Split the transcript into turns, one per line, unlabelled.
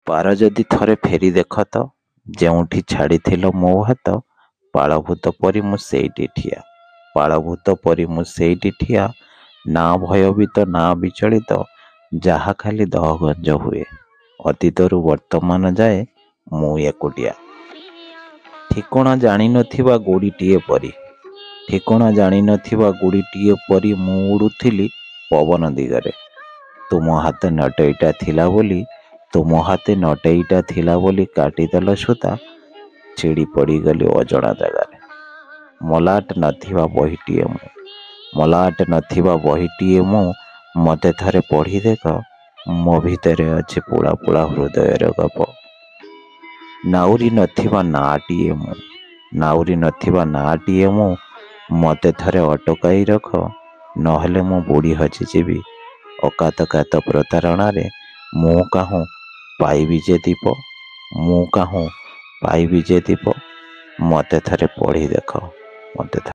ପାର ଯଦି ଥରେ ଫେରି ଦେଖ ତ, ଯେଉଁଠି ଛାଡ଼ିଥିଲ ମୋ ହାତ, ପାଳଭୂତ ପରି ମୁଁ ସେଇଠି ଠିଆ। ପାଳଭୂତ ପରି ମୁଁ ସେଇଠି ଠିଆ, ନା ଭୟଭୀତ ନା ବିଚଳିତ, ଯାହା ଖାଲି ଦହଗଞ୍ଜ ହୁଏ। ଅତୀତରୁ ବର୍ତ୍ତମାନ ଯାଏ ମୁଁ ଏକୁଟିଆ। ଠିକଣା ଜାଣିନଥିବା ଗୁଡ଼ିଟିଏ ପରି, ଠିକଣା ଜାଣିନଥିବା ଗୁଡ଼ିଟିଏ ପରି ମୁଁ ଉଡ଼ୁଥିଲି ପବନ ଦିଗରେ। ତୁମ ହାତେ ନଟେଇଟା ଥିଲା ବୋଲି, ତୁମ ହାତେ ନଟେଇଟା ଥିଲା ବୋଲି କାଟିଦେଲ ସୂତା, ଛିଡ଼ି ପଡ଼ିଗଲି ଅଜଣା ଜାଗାରେ। ମଲାଟ ନଥିବା ବହିଟିଏ ମୁଁ, ମଲାଟ ନଥିବା ବହିଟିଏ ମୁଁ, ମୋତେ ଥରେ ପଢ଼ି ଦେଖ, ମୋ ଭିତରେ ଅଛି ପୁଳା ପୁଳା ହୃଦୟର ଗପ। ନାଉରି ନଥିବା ନାଆଟିଏ ମୁଁ, ନାଉରି ନଥିବା ନାଆଟିଏ ମୁଁ, ମୋତେ ଥରେ ଅଟକାଇ ରଖ, ନହେଲେ ମୁଁ ବୁଡ଼ି ହଜିଯିବି ଅକାତ କାତ ପ୍ରତାରଣାରେ। ମୁଁ କାହୁଁ ପାଇବି ଯେ ଦୀପ, ମୁଁ କାହୁଁ ପାଇବି ଯେ ଦୀପ, ମୋତେ ଥରେ ପଢ଼ି ଦେଖ, ମୋତେ